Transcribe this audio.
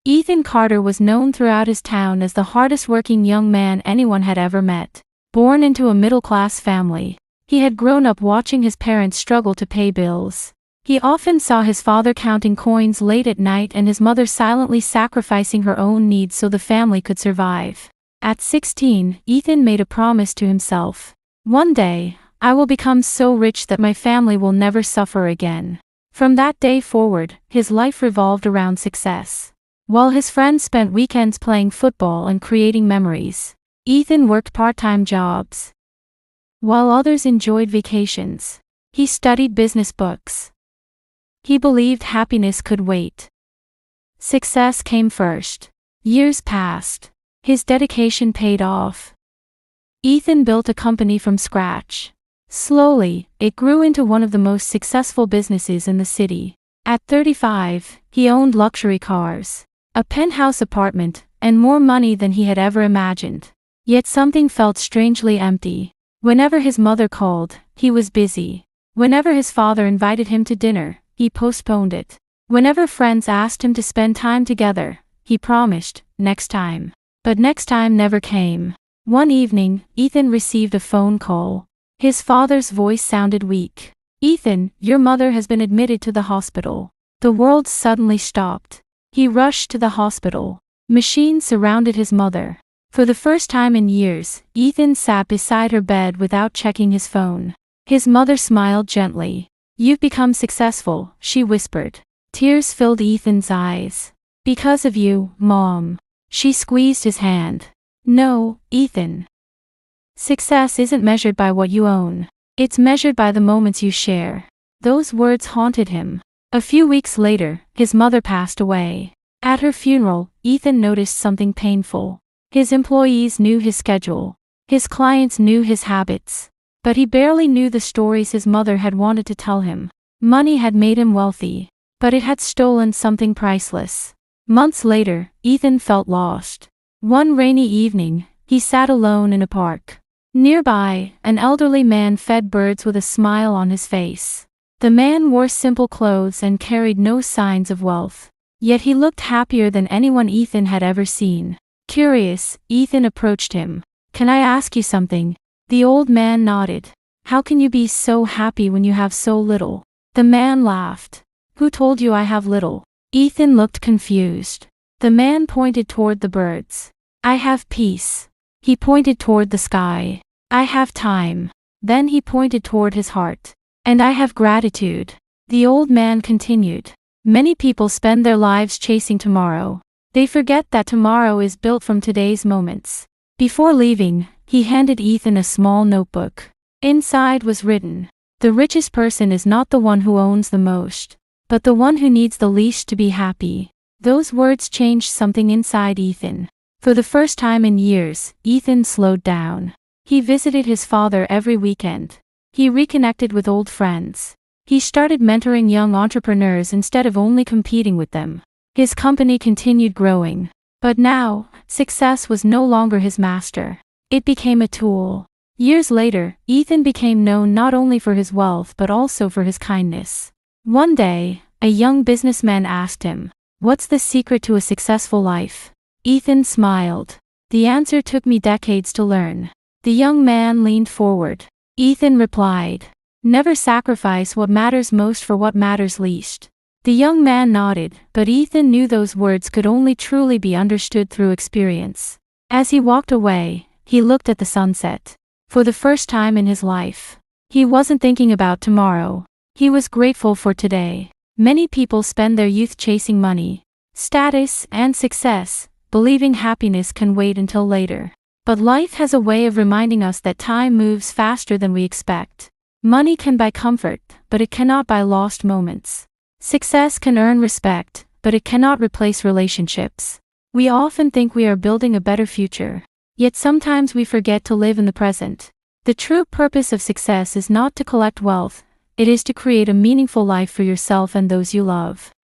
Ethan Carter was known throughout his town as the hardest-working young man anyone had ever met. Born into a middle-class family, he had grown up watching his parents struggle to pay bills. He often saw his father counting coins late at night and his mother silently sacrificing her own needs so the family could survive. At 16, Ethan made a promise to himself. One day, I will become so rich that my family will never suffer again. From that day forward, his life revolved around success. While his friends spent weekends playing football and creating memories, Ethan worked part-time jobs. While others enjoyed vacations, he studied business books. He believed happiness could wait. Success came first. Years passed. His dedication paid off. Ethan built a company from scratch. Slowly, it grew into one of the most successful businesses in the city. At 35, he owned luxury cars, a penthouse apartment, and more money than he had ever imagined. Yet something felt strangely empty. Whenever his mother called, he was busy. Whenever his father invited him to dinner, he postponed it. Whenever friends asked him to spend time together, he promised, next time. But next time never came. One evening, Ethan received a phone call. His father's voice sounded weak. "Ethan, your mother has been admitted to the hospital." The world suddenly stopped. He rushed to the hospital. Machines surrounded his mother. For the first time in years, Ethan sat beside her bed without checking his phone. His mother smiled gently. "You've become successful," she whispered. Tears filled Ethan's eyes. "Because of you, Mom." She squeezed his hand. "No, Ethan. Success isn't measured by what you own. It's measured by the moments you share." Those words haunted him. A few weeks later, his mother passed away. At her funeral, Ethan noticed something painful. His employees knew his schedule. His clients knew his habits. But he barely knew the stories his mother had wanted to tell him. Money had made him wealthy, but it had stolen something priceless. Months later, Ethan felt lost. One rainy evening, he sat alone in a park. Nearby, an elderly man fed birds with a smile on his face. The man wore simple clothes and carried no signs of wealth. Yet he looked happier than anyone Ethan had ever seen. Curious, Ethan approached him. "Can I ask you something?" The old man nodded. "How can you be so happy when you have so little?" The man laughed. "Who told you I have little?" Ethan looked confused. The man pointed toward the birds. "I have peace." He pointed toward the sky. "I have time." Then he pointed toward his heart. "And I have gratitude." The old man continued. "Many people spend their lives chasing tomorrow. They forget that tomorrow is built from today's moments." Before leaving, he handed Ethan a small notebook. Inside was written, "The richest person is not the one who owns the most, but the one who needs the least to be happy." Those words changed something inside Ethan. For the first time in years, Ethan slowed down. He visited his father every weekend. He reconnected with old friends. He started mentoring young entrepreneurs instead of only competing with them. His company continued growing. But now, success was no longer his master. It became a tool. Years later, Ethan became known not only for his wealth but also for his kindness. One day, a young businessman asked him, "What's the secret to a successful life?" Ethan smiled. "The answer took me decades to learn." The young man leaned forward. Ethan replied, "Never sacrifice what matters most for what matters least." The young man nodded, but Ethan knew those words could only truly be understood through experience. As he walked away, he looked at the sunset. For the first time in his life, he wasn't thinking about tomorrow. He was grateful for today. Many people spend their youth chasing money, status, and success, believing happiness can wait until later. But life has a way of reminding us that time moves faster than we expect. Money can buy comfort, but it cannot buy lost moments. Success can earn respect, but it cannot replace relationships. We often think we are building a better future, yet sometimes we forget to live in the present. The true purpose of success is not to collect wealth, it is to create a meaningful life for yourself and those you love.